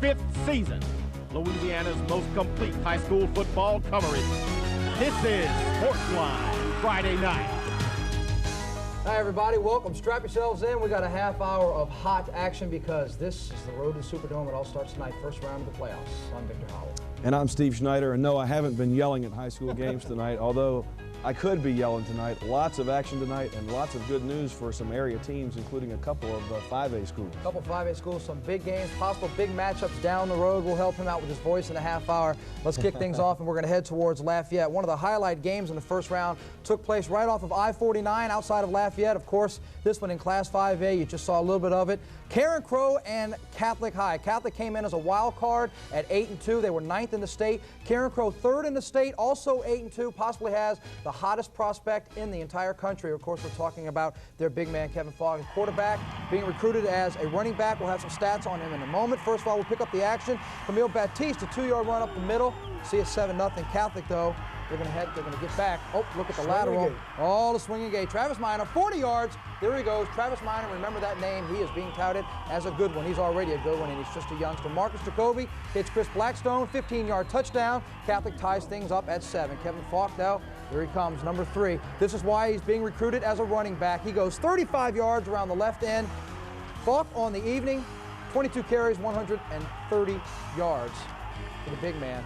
5th season. Louisiana's most complete high school football coverage. This is Sportsline Friday Night. Hi everybody, welcome. Strap yourselves in. We got a half hour of hot action because this is the road to the Superdome. It all starts tonight, first round of the playoffs. I'm Victor Howell. And I'm Steve Schneider, and no, I haven't been yelling at high school games tonight, although I could be yelling tonight. Lots of action tonight and lots of good news for some area teams, including a couple of 5A schools. A couple of 5A schools, some big games, possible big matchups down the road. We'll help him out with his voice in a half hour. Let's kick things off, and we're going to head towards Lafayette. One of the highlight games in the first round took place right off of I-49 outside of Lafayette. Of course, this one in Class 5A, you just saw a little bit of it. Carencro and Catholic High. Catholic came in as a wild card at 8-2. They were 9th in the state. Carencro 3rd in the state, also 8-2, possibly has the hottest prospect in the entire country. Of course, we're talking about their big man, Kevin Fogg, quarterback, being recruited as a running back. We'll have some stats on him in a moment. First of all, we'll pick up the action. Camille Baptiste, a 2-yard run up the middle. See a 7-0 Catholic, though. They're going to get back. Oh, look at the lateral. Oh, the swinging gate. Travis Minor, 40 yards. There he goes. Travis Minor, remember that name. He is being touted as a good one. He's already a good one, and he's just a youngster. Marcus Jacoby hits Chris Blackstone, 15-yard touchdown. Catholic ties things up at 7. Kevin Falk, now, here he comes, number 3. This is why he's being recruited as a running back. He goes 35 yards around the left end. Falk on the evening, 22 carries, 130 yards for the big man.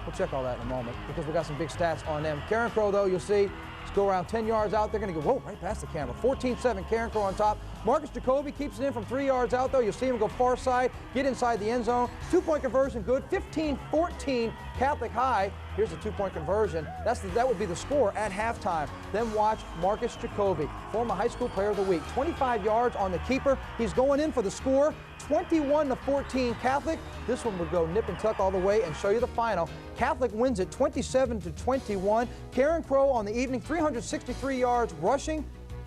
We'll check all that in a moment because we got some big stats on them. Carencro, though, you'll see, let's go around 10 yards out. They're going to go, whoa, right past the camera. 14-7, Carencro on top. Marcus Jacoby keeps it in from 3 yards out, though. You'll see him go far side, get inside the end zone. 2-point conversion, good. 15-14, Catholic High. Here's the 2-point conversion. That would be the score at halftime. Then watch Marcus Jacoby, former high school player of the week. 25 yards on the keeper. He's going in for the score. 21-14 Catholic. This one would go nip and tuck all the way and show you the final. Catholic wins it 27-21. Carencro on the evening, 363 yards rushing.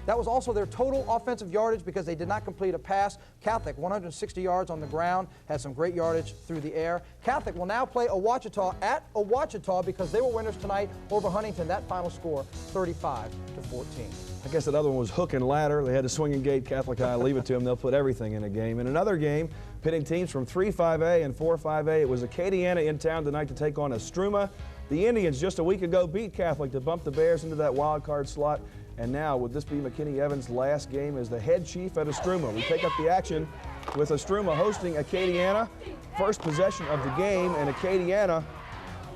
That was also their total offensive yardage because they did not complete a pass. Catholic, 160 yards on the ground, had some great yardage through the air. Catholic will now play Ouachita at Ouachita because they were winners tonight over Huntington. That final score, 35-14. I guess that other one was hook and ladder. They had a swinging gate. Catholic High, leave it to them. They'll put everything in a game. In another game, pitting teams from 3-5A and 4-5A, it was Acadiana in town tonight to take on Estruma. The Indians just a week ago beat Catholic to bump the Bears into that wild card slot. And now, would this be McKinney Evans' last game as the head chief at Estruma? We take up the action with Estruma hosting Acadiana. First possession of the game, and Acadiana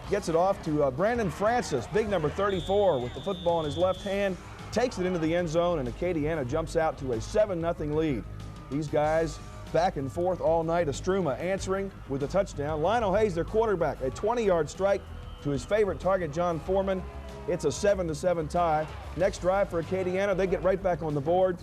gets it off to Brandon Francis, big number 34, with the football in his left hand, takes it into the end zone, and Acadiana jumps out to a 7-0 lead. These guys back and forth all night. Estruma answering with a touchdown. Lionel Hayes, their quarterback, a 20-yard strike to his favorite target, John Foreman. It's a 7-7 tie. Next drive for Acadiana, they get right back on the board.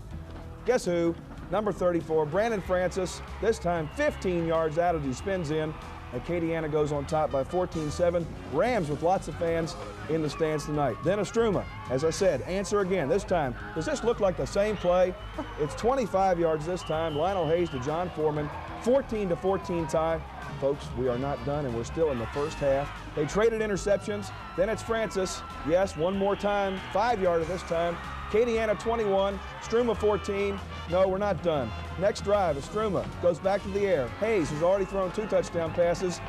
Guess who? Number 34, Brandon Francis, this time 15 yards out as he spins in. Acadiana goes on top by 14-7. Rams with lots of fans in the stands tonight. Then Estruma, as I said, answer again. This time, does this look like the same play? It's 25 yards this time. Lionel Hayes to John Foreman, 14-14 tie. Folks, we are not done, and we're still in the first half. They traded interceptions. Then it's Francis. Yes, one more time. 5-yarder this time. Acadiana 21, Estruma 14. No, we're not done. Next drive, Estruma goes back to the air. Hayes, who's already thrown 2 touchdown passes,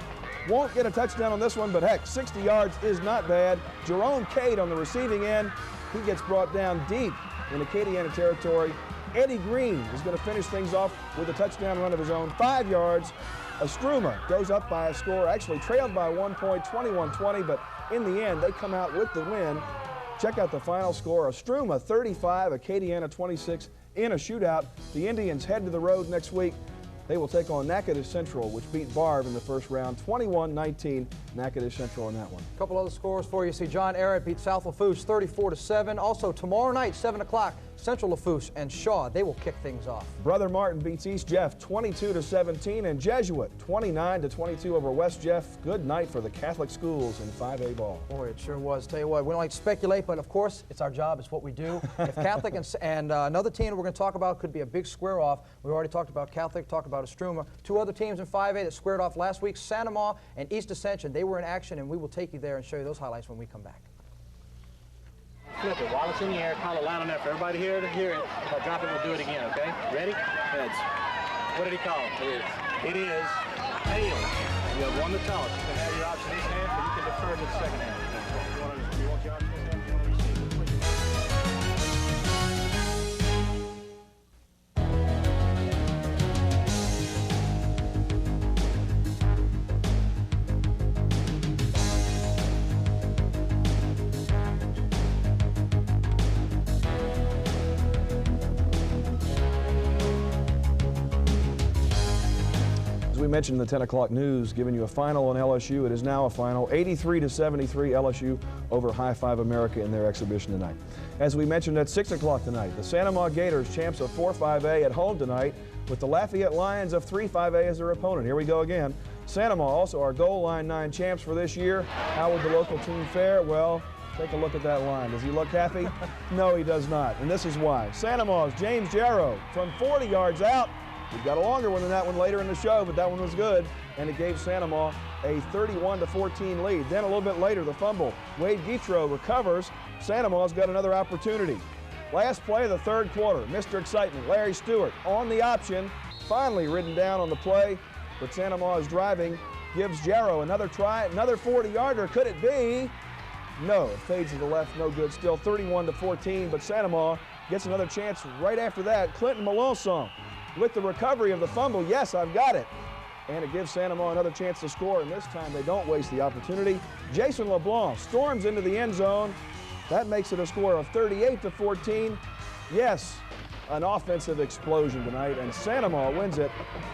won't get a touchdown on this one, but heck, 60 yards is not bad. Jerome Cade on the receiving end. He gets brought down deep in Acadiana territory. Eddie Green is going to finish things off with a touchdown run of his own, 5 yards. Estruma goes up by a score, actually trailed by 1 point, 21-20, but in the end, they come out with the win. Check out the final score. Estruma 35, Acadiana 26 in a shootout. The Indians head to the road next week. They will take on Natchitoches Central, which beat Barb in the first round, 21-19, Natchitoches Central in that one. A couple other scores for you. See, John Arrett beat South Lafourche 34-7. Also, tomorrow night, 7 o'clock, Central Lafourche and Shaw, they will kick things off. Brother Martin beats East Jeff 22-17, and Jesuit 29-22 over West Jeff. Good night for the Catholic schools in 5A ball. Boy, it sure was. Tell you what, we don't like to speculate, but of course, it's our job. It's what we do. If Catholic and another team that we're going to talk about could be a big square off. We already talked about Catholic, talked about Estruma. 2 other teams in 5A that squared off last week, St Amant and East Ascension. They were in action, and we will take you there and show you those highlights when we come back. Flip it while it's in the air, call a line on there for everybody here to hear it. If I drop it, we'll do it again, okay? Ready? Heads. What did he call? It is. It is. tails. You have one to tell us. You can have your option this hand, or you can defer to the second hand. You want your option this hand? You want to receive it, please? We mentioned in the 10 o'clock news, giving you a final on LSU. It is now a final, 83-73 LSU over High Five America in their exhibition tonight. As we mentioned at 6 o'clock tonight, the St Amant Gators, champs of 4-5A, at home tonight with the Lafayette Lions of 3-5A as their opponent. Here we go again. St Amant also our goal line 9 champs for this year. How would the local team fare? Well, take a look at that line. Does he look happy? No, he does not. And this is why. St Amant's James Jarrow from 40 yards out. We've got a longer one than that one later in the show, but that one was good, and it gave St Amant a 31-14 lead. Then a little bit later, the fumble. Wade Guitro recovers. St Amant's got another opportunity. Last play of the third quarter, Mr. Excitement, Larry Stewart on the option, finally ridden down on the play, but St Amant is driving, gives Jarrow another try, another 40-yarder. Could it be? No, it fades to the left, no good. Still 31-14, but St Amant gets another chance right after that. Clinton Melanson with the recovery of the fumble. Yes, I've got it. And it gives St Amant another chance to score, and this time they don't waste the opportunity. Jason LeBlanc storms into the end zone. That makes it a score of 38-14. Yes, an offensive explosion tonight, and St Amant wins it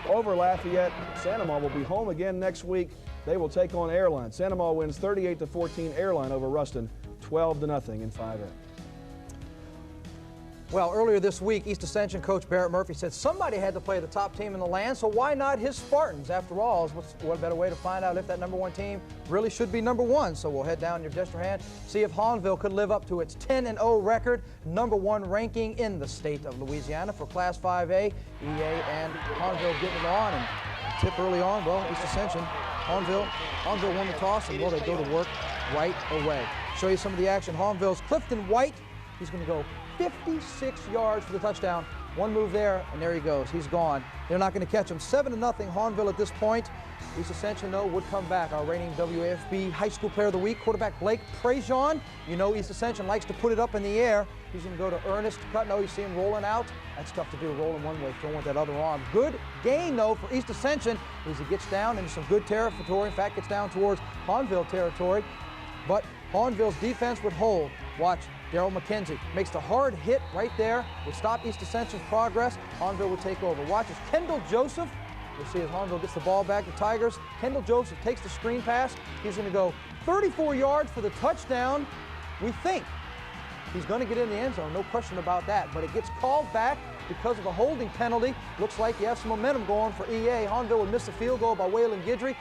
over Lafayette. St Amant will be home again next week. They will take on Airline. St Amant wins 38-14 Airline over Ruston, 12-0 in 5A. Well, earlier this week, East Ascension coach Barrett Murphy said somebody had to play the top team in the land, so why not his Spartans? After all, what better way to find out if that #1 team really should be #1? So we'll head down your gesture hand, see if Hahnville could live up to its 10-0 record, #1 ranking in the state of Louisiana for Class 5A. EA and Hahnville getting it on, and tip early on, well, East Ascension, Hahnville won the toss, and well, they go to work right away. Show you some of the action. Hahnville's Clifton White, he's going to go 56 yards for the touchdown. One move there, and there he goes. He's gone. They're not going to catch him. 7-0 Hahnville at this point. East Ascension, though, would come back. Our reigning WAFB High School Player of the Week, quarterback Blake Prejean. You know East Ascension likes to put it up in the air. He's going to go to Ernest Cutno. You see him rolling out. That's tough to do, rolling one way, throwing with that other arm. Good gain, though, for East Ascension as he gets down into some good territory. In fact, gets down towards Hahnville territory. But Hahnville's defense would hold. Watch. Daryl McKenzie makes the hard hit right there, would stop East Ascension's progress. Hahnville would take over. Watch as Kendall Joseph, you'll see as Hahnville gets the ball back to Tigers. Kendall Joseph takes the screen pass. He's going to go 34 yards for the touchdown. We think he's going to get in the end zone, no question about that, but it gets called back because of a holding penalty. Looks like you have some momentum going for EA. Hahnville would miss the field goal by Waylon Guidry.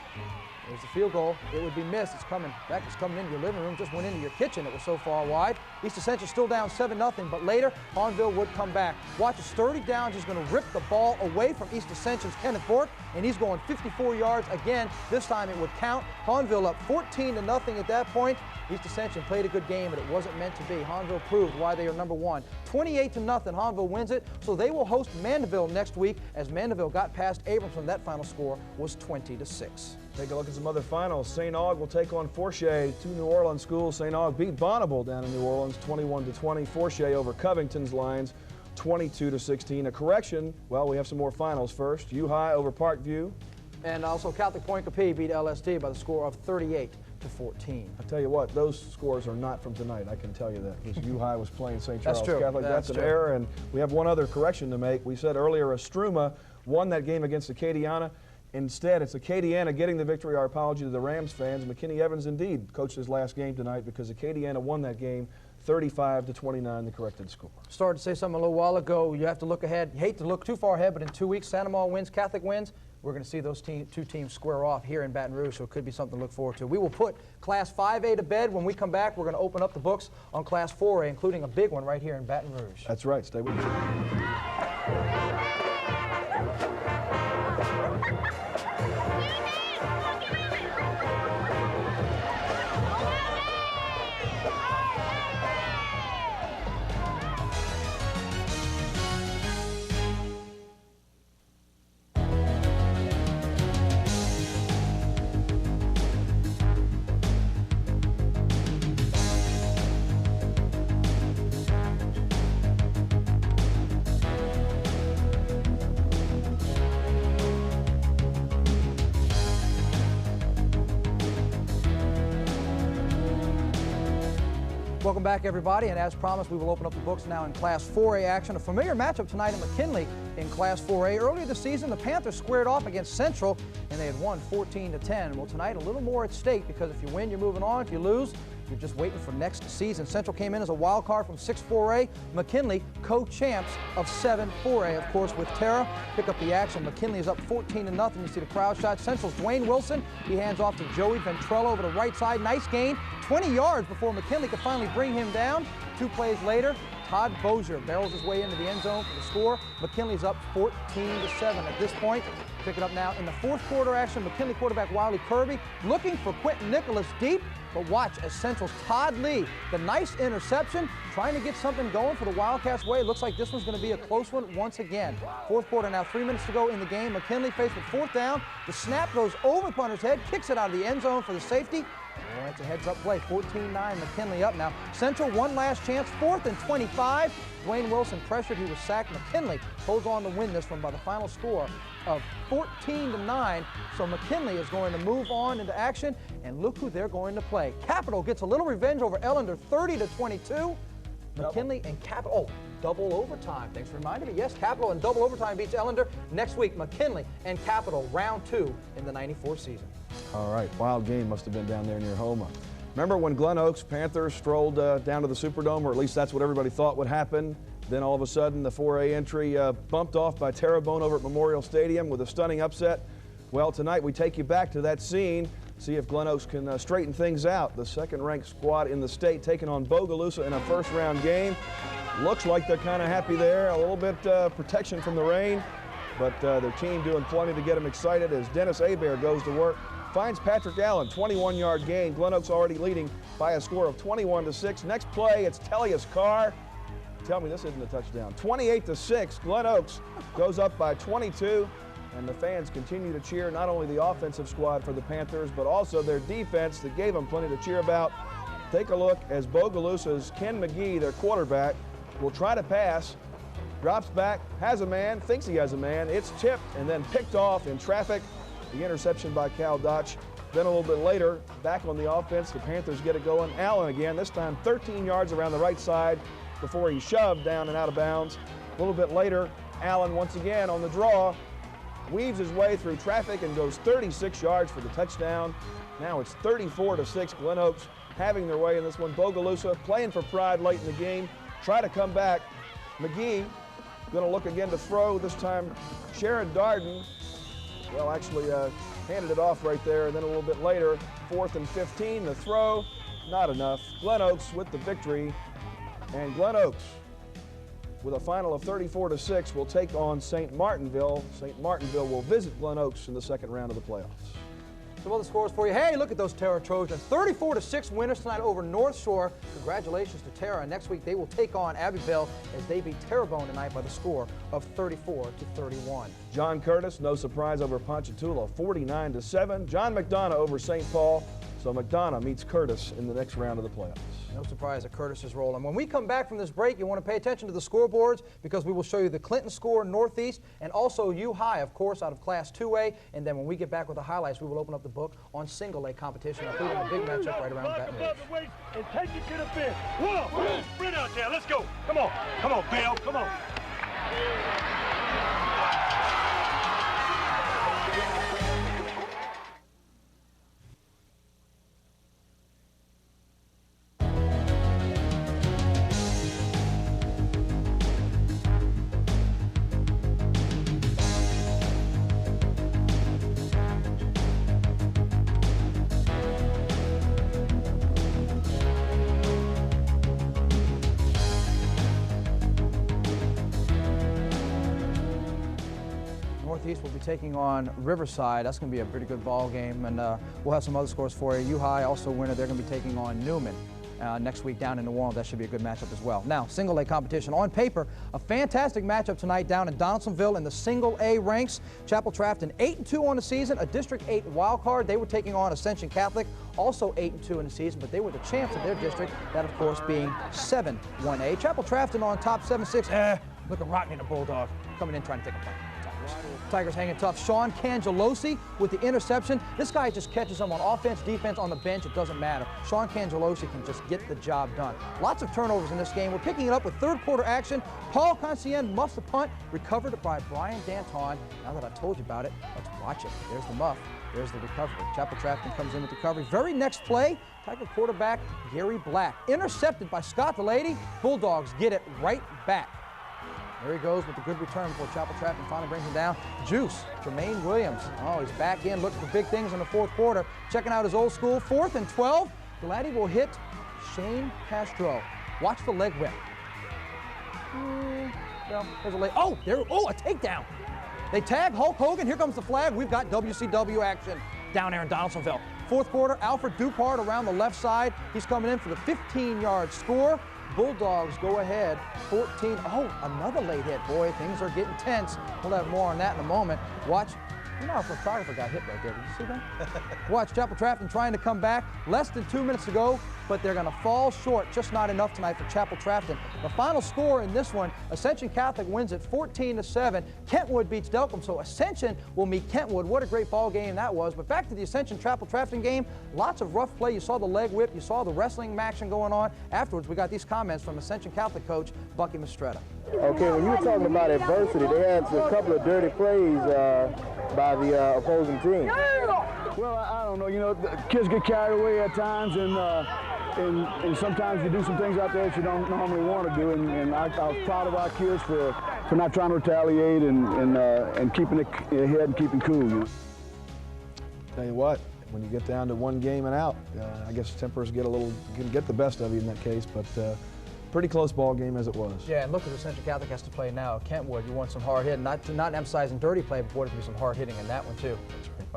There's the field goal. It would be missed. It's coming back. It's coming into your living room. Just went into your kitchen. It was so far wide. East Ascension still down 7-0, but later Hahnville would come back. Watch a sturdy down. He's going to rip the ball away from East Ascension's Kenneth Bork, and he's going 54 yards again. This time it would count. Hahnville up 14-0 at that point. East Ascension played a good game, but it wasn't meant to be. Hahnville proved why they are #1. 28-0. Hahnville wins it, so they will host Mandeville next week as Mandeville got past Abramson. That final score was 20-6. Take a look at some other finals. St. Aug will take on Fortier, two New Orleans schools. St. Aug beat Bonneville down in New Orleans, 21-20. Fortier over Covington's Lions, 22-16. A correction, well, we have some more finals first. U-High over Parkview. And also Catholic Point Capee beat LSD by the score of 38-14. I tell you what, those scores are not from tonight, I can tell you that, because U-High was playing St. Charles That's true. Catholic. That's an error, and we have one other correction to make. We said earlier Estruma won that game against Acadiana. Instead, it's Acadiana getting the victory. Our apology to the Rams fans. McKinney Evans indeed coached his last game tonight because Acadiana won that game 35-29, the corrected score. Started to say something a little while ago. You have to look ahead. You hate to look too far ahead, but in 2 weeks, St Amant wins, Catholic wins. We're going to see those two teams square off here in Baton Rouge, so it could be something to look forward to. We will put Class 5A to bed. When we come back, we're going to open up the books on Class 4A, including a big one right here in Baton Rouge. That's right. Stay with us. Welcome back, everybody, and as promised, we will open up the books now in Class 4A action. A familiar matchup tonight in McKinley in Class 4A. Earlier this season, the Panthers squared off against Central, and they had won 14-10. Well, tonight, a little more at stake because if you win, you're moving on. If you lose, you're just waiting for next season. Central came in as a wild card from 6-4A. McKinley, co-champs of 7-4A, of course, with Tara. Pick up the action. McKinley is up 14-0. You see the crowd shot. Central's Dwayne Wilson. He hands off to Joey Ventrella over the right side. Nice gain. 20 yards before McKinley could finally bring him down. 2 plays later, Todd Bozier barrels his way into the end zone for the score. McKinley's up 14-7 at this point. Pick it up now in the fourth quarter action. McKinley quarterback Wiley Kirby looking for Quentin Nicholas deep, but watch as Central's Todd Lee, the nice interception, trying to get something going for the Wildcats way. It looks like this one's going to be a close one once again. Fourth quarter now, 3 minutes to go in the game. McKinley faced with 4th down. The snap goes over the punter's head, kicks it out of the end zone for the safety. Oh, it's a heads-up play. 14-9, McKinley up now. Central, one last chance, 4th and 25. Dwayne Wilson pressured, he was sacked. McKinley holds on to win this one by the final score of 14-9. So McKinley is going to move on into action, and look who they're going to play. Capital gets a little revenge over Ellender, 30-22. McKinley and Capital, double overtime. Thanks for reminding me. Yes, Capital and double overtime beats Ellender. Next week, McKinley and Capital, round 2 in the '94 season. All right, wild game must have been down there near Houma. Remember when Glen Oaks Panthers strolled down to the Superdome, or at least that's what everybody thought would happen? Then all of a sudden, the 4A entry bumped off by Terrebonne over at Memorial Stadium with a stunning upset. Well, tonight we take you back to that scene, see if Glen Oaks can straighten things out. The second-ranked squad in the state taking on Bogalusa in a first-round game. Looks like they're kind of happy there. A little bit protection from the rain, but their team doing plenty to get them excited as Dennis Hebert goes to work. Finds Patrick Allen, 21-yard gain. Glen Oaks already leading by a score of 21-6. Next play, it's Tellius Carr. Tell me this isn't a touchdown. 28-6. Glen Oaks goes up by 22, and the fans continue to cheer not only the offensive squad for the Panthers, but also their defense that gave them plenty to cheer about. Take a look as Bogalusa's Ken McGee, their quarterback, will try to pass. Drops back, has a man, thinks he has a man. It's tipped and then picked off in traffic. The interception by Cal Dotch. Then a little bit later, back on the offense, the Panthers get it going. Allen again, this time 13 yards around the right side before he shoved down and out of bounds. A little bit later, Allen once again on the draw, weaves his way through traffic and goes 36 yards for the touchdown. Now it's 34-6, Glen Oaks having their way in this one. Bogalusa playing for pride late in the game, try to come back. McGee gonna look again to throw, this time Sharon Darden. Well, actually handed it off right there, and then a little bit later, 4th and 15, the throw, not enough. Glen Oaks with the victory, and Glen Oaks, with a final of 34-6, will take on St. Martinville. St. Martinville will visit Glen Oaks in the second round of the playoffs. Some other scores for you. Hey, look at those Tara Trojans. 34-6 winners tonight over North Shore. Congratulations to Tara. Next week, they will take on Abbeville as they beat Terrebonne tonight by the score of 34-31. John Curtis, no surprise over Ponchatoula, 49-7. John McDonough over St. Paul. So McDonough meets Curtis in the next round of the playoffs. No surprise that Curtis is rolling. When we come back from this break, you want to pay attention to the scoreboards because we will show you the Clinton score Northeast and also U High, of course, out of Class 2A. And then when we get back with the highlights, we will open up the book on single A competition, including a big matchup right around Baton Rouge. And take it to the fence. Whoa! Sprint out there. Let's go. Come on. Come on, Bill. Come on. Northeast will be taking on Riverside. That's going to be a pretty good ball game, and we'll have some other scores for you. U High also winner. They're going to be taking on Newman next week down in New Orleans. That should be a good matchup as well. Now, single A competition. On paper, a fantastic matchup tonight down in Donaldsonville in the single A ranks. Chapel Trafton 8-2 on the season, a District 8 wild card. They were taking on Ascension Catholic, also 8-2 in the season, but they were the champs of their district, that of course being 7-1A. Chapel Trafton on top 7-6. Looking rotten in a Bulldog. Coming in trying to take a point. Tigers hanging tough. Sean Cangelosi with the interception. This guy just catches them on offense, defense, on the bench. It doesn't matter. Sean Cangelosi can just get the job done. Lots of turnovers in this game. We're picking it up with third quarter action. Paul Conscien muffs the punt, recovered by Brian Danton. Now that I told you about it, let's watch it. There's the muff. There's the recovery. Chapel Trafton comes in with the recovery. Very next play, Tiger quarterback Gary Black. Intercepted by Scott Delady. Bulldogs get it right back. There he goes with a good return before Chapel Trafton finally brings him down. Juice, Jermaine Williams. Oh, he's back in, looking for big things in the fourth quarter. Checking out his old school. 4th and 12. Delady will hit Shane Castro. Watch the leg whip. Well, there's a leg. Oh, there. Oh, a takedown. They tag Hulk Hogan. Here comes the flag. We've got WCW action down there in Donaldsonville. Fourth quarter, Alfred Dupart around the left side. He's coming in for the 15-yard score. Bulldogs go ahead, 14. Oh, another late hit. Boy, things are getting tense. We'll have more on that in a moment. Watch. You know, our photographer got hit right there. Did you see that? Watch Chapel Trafton trying to come back. Less than 2 minutes to go, but they're going to fall short. Just not enough tonight for Chapel Trafton. The final score in this one, Ascension Catholic wins it 14-7. Kentwood beats Delcom, so Ascension will meet Kentwood. What a great ball game that was. But back to the Ascension Chapel Trafton game. Lots of rough play. You saw the leg whip. You saw the wrestling action going on. Afterwards, we got these comments from Ascension Catholic coach Bucky Mistretta. Okay, when you were talking about adversity, they had a couple of dirty plays by the opposing team. Well, I don't know. You know, the kids get carried away at times, and sometimes you do some things out there that you don't normally want to do. And I was proud of our kids for not trying to retaliate and keeping it ahead and keeping cool. You know? Tell you what, when you get down to one game and out, I guess tempers can get the best of you in that case, but pretty close ball game as it was. Yeah, and look at the Ascension Catholic has to play now. Kentwood, you want some hard hitting, not emphasizing dirty play, but boy, there's going to be some hard hitting in that one too.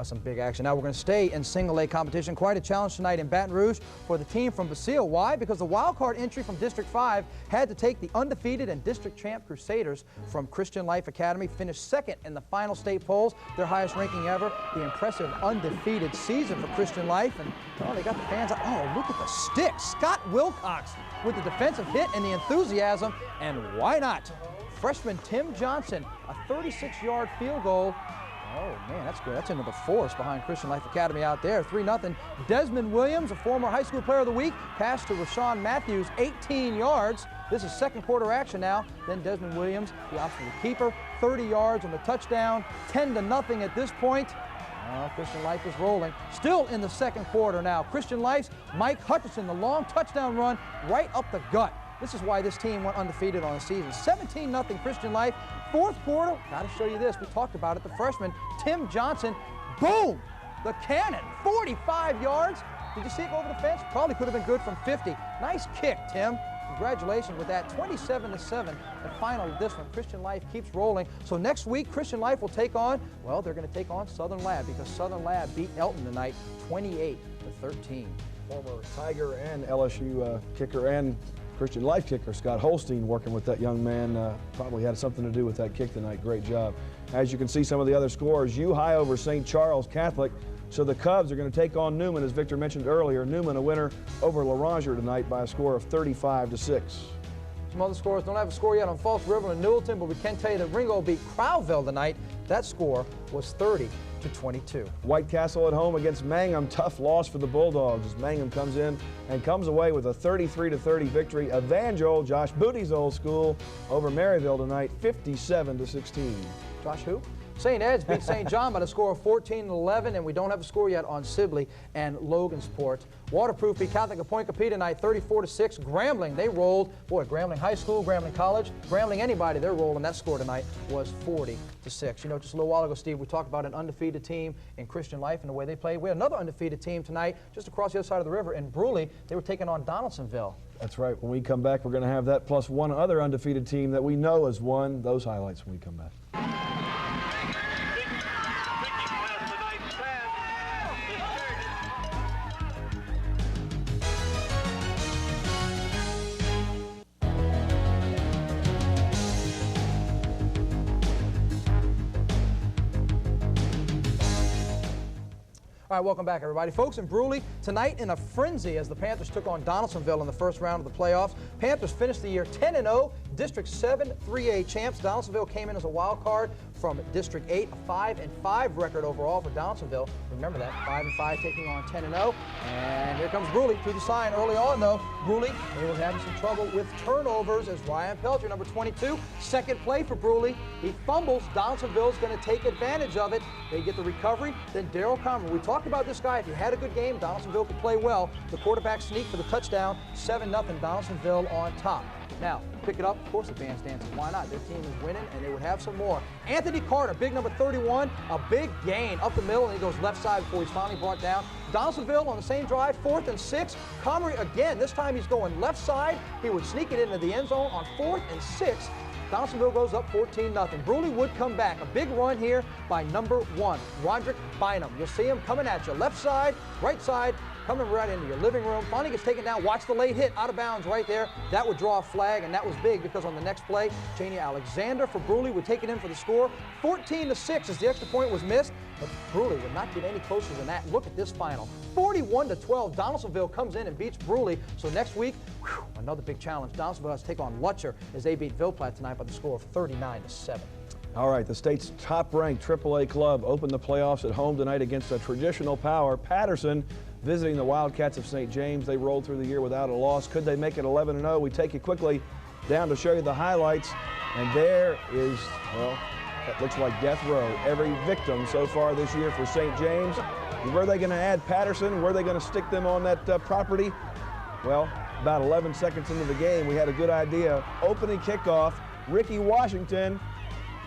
Some big action. Now we're going to stay in single A competition. Quite a challenge tonight in Baton Rouge for the team from Basile. Why? Because the wild card entry from District 5 had to take the undefeated and district champ Crusaders from Christian Life Academy. Finished second in the final state polls, their highest ranking ever. The impressive undefeated season for Christian Life. And oh, they got the fans out. Oh, look at the stick. Scott Wilcox with the defensive hit and the enthusiasm. And why not? Freshman Tim Johnson, a 36-yard field goal. Oh, man, that's good. That's into the force behind Christian Life Academy out there. 3-0. Desmond Williams, a former high school player of the week, passed to Rashawn Matthews, 18 yards. This is second quarter action now. Then Desmond Williams, the optional keeper, 30 yards on the touchdown. 10-0 at this point. Christian Life is rolling. Still in the second quarter now. Christian Life's Mike Hutchison, the long touchdown run right up the gut. This is why this team went undefeated on the season. 17-0 Christian Life. Fourth quarter, got to show you this. We talked about it. The freshman, Tim Johnson, boom! The cannon, 45 yards. Did you see it go over the fence? Probably could have been good from 50. Nice kick, Tim. Congratulations with that. 27-7. The final of this one. Christian Life keeps rolling. So next week, Christian Life will take on, well, they're going to take on Southern Lab because Southern Lab beat Elton tonight 28-13. Former Tiger and LSU kicker and Christian Life kicker Scott Holstein working with that young man probably had something to do with that kick tonight. Great job. As you can see some of the other scores, U High over St. Charles Catholic. So the Cubs are going to take on Newman, as Victor mentioned earlier. Newman a winner over LaRanger tonight by a score of 35-6. Some other scores. Don't have a score yet on Falls River and Newellton, but we can tell you that Ringo beat Crowville tonight. That score was 30-22. White Castle at home against Mangum. Tough loss for the Bulldogs as Mangum comes in and comes away with a 33-30 victory. Evangel, Josh Booty's old school, over Maryville tonight, 57-16. Josh who? St. Ed's beat St. John by the score of 14-11, and we don't have a score yet on Sibley and Logansport. Waterproof beat Catholic of Point Capita tonight, 34-6. Grambling, they rolled. Boy, Grambling High School, Grambling College, Grambling anybody, they're rolling. That score tonight was 40-6. You know, just a little while ago, Steve, we talked about an undefeated team in Christian Life and the way they played. We had another undefeated team tonight just across the other side of the river in Brusly. They were taking on Donaldsonville. That's right. When we come back, we're going to have that plus one other undefeated team that we know has won. Those highlights when we come back. All right, welcome back, everybody. Folks, in Brusly, tonight in a frenzy as the Panthers took on Donaldsonville in the first round of the playoffs. Panthers finished the year 10-0, District 7 3A champs. Donaldsonville came in as a wild card from District 8, a 5-5 record overall for Donaldsonville. Remember that, 5-5 taking on 10-0. And here comes Brusly through the sign early on, though. Brusly, they was having some trouble with turnovers as Ryan Pelcher, number 22, second play for Brusly. He fumbles. Donaldsonville's going to take advantage of it. They get the recovery. Then Daryl Comer. We talked about this guy. If he had a good game, Donaldsonville could play well. The quarterback sneak for the touchdown, 7-0, Donaldsonville on top. Now, pick it up. Of course, the band's dancing. Why not? Their team is winning, and they would have some more. Anthony Carter, big number 31, a big gain up the middle, and he goes left side before he's finally brought down. Donaldsonville on the same drive, 4th and 6. Comrie again. This time he's going left side. He would sneak it into the end zone on 4th and 6. Donaldsonville goes up 14-0. Brusly would come back. A big run here by number 1, Roderick Bynum. You'll see him coming at you. Left side, right side, coming right into your living room. Finally gets taken down. Watch the late hit out of bounds right there. That would draw a flag, and that was big because on the next play, Cheney Alexander for Brusly would take it in for the score. 14-6 as the extra point was missed, but Brusly would not get any closer than that. Look at this final. 41-12. Donaldsonville comes in and beats Brusly. So next week, another big challenge. Donaldsonville has to take on Lutcher as they beat Ville Platte tonight by the score of 39-7. All right, the state's top-ranked AAA club opened the playoffs at home tonight against a traditional power, Patterson, visiting the Wildcats of St. James. They rolled through the year without a loss. Could they make it 11-0? We take you quickly down to show you the highlights. And there is, well, that looks like death row. Every victim so far this year for St. James. Were they going to add Patterson? Were they going to stick them on that property? Well, about 11 seconds into the game, we had a good idea. Opening kickoff, Ricky Washington.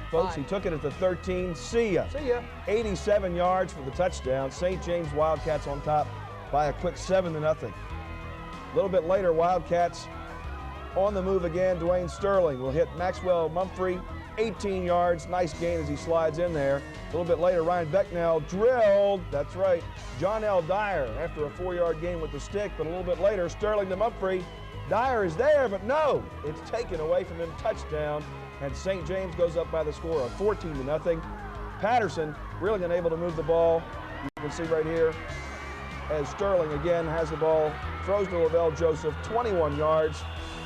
Folks, he took it at the 13. See ya. See ya. 87 yards for the touchdown. St. James Wildcats on top by a quick 7-0. A little bit later, Wildcats on the move again. Dwayne Sterling will hit Maxwell Mumphrey, 18 yards. Nice gain as he slides in there. A little bit later, Ryan Becknell drilled. That's right. John L. Dyer after a 4-yard gain with the stick, but a little bit later, Sterling to Mumphrey. Dyer is there, but no, it's taken away from him. Touchdown. And St. James goes up by the score of 14-0. Patterson really unable to move the ball. You can see right here as Sterling again has the ball, throws to Lavelle Joseph, 21 yards.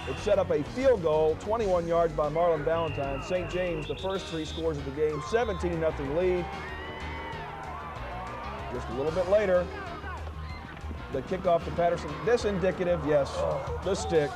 It set up a field goal, 21 yards by Marlon Valentine. St. James, the first 3 scores of the game, 17-0 lead. Just a little bit later, the kickoff to Patterson. This indicative, yes, the stick.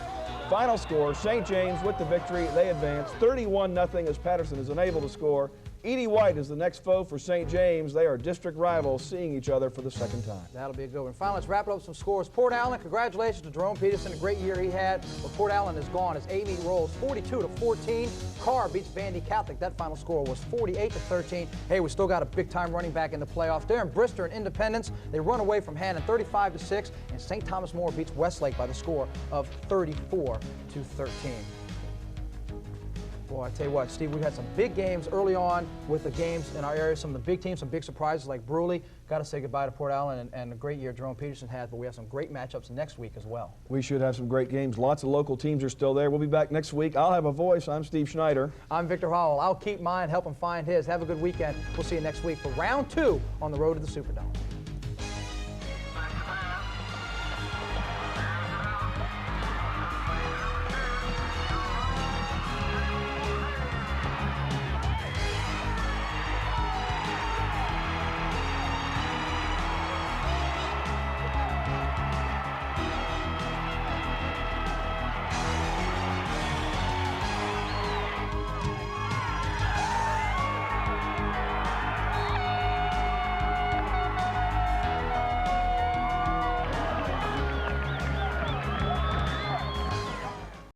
Final score, St. James with the victory. They advance 31-0 as Patterson is unable to score. Edie White is the next foe for St. James. They are district rivals seeing each other for the second time. That'll be a good one. Finally, let's wrap it up with some scores. Port Allen, congratulations to Jerome Peterson. A great year he had. But Port Allen is gone as Amy rolls 42-14. Carr beats Vandy Catholic. That final score was 48-13. Hey, we still got a big-time running back in the playoffs. Darren Brister and Independence, they run away from Hannon 35-6. And St. Thomas More beats Westlake by the score of 34-13. Boy, I tell you what, Steve, we had some big games early on with the games in our area. Some of the big teams, some big surprises like Brusly. Got to say goodbye to Port Allen and a great year Jerome Peterson had, but we have some great matchups next week as well. We should have some great games. Lots of local teams are still there. We'll be back next week. I'll have a voice. I'm Steve Schneider. I'm Victor Howell. I'll keep mine, help him find his. Have a good weekend. We'll see you next week for round 2 on the road to the Superdome.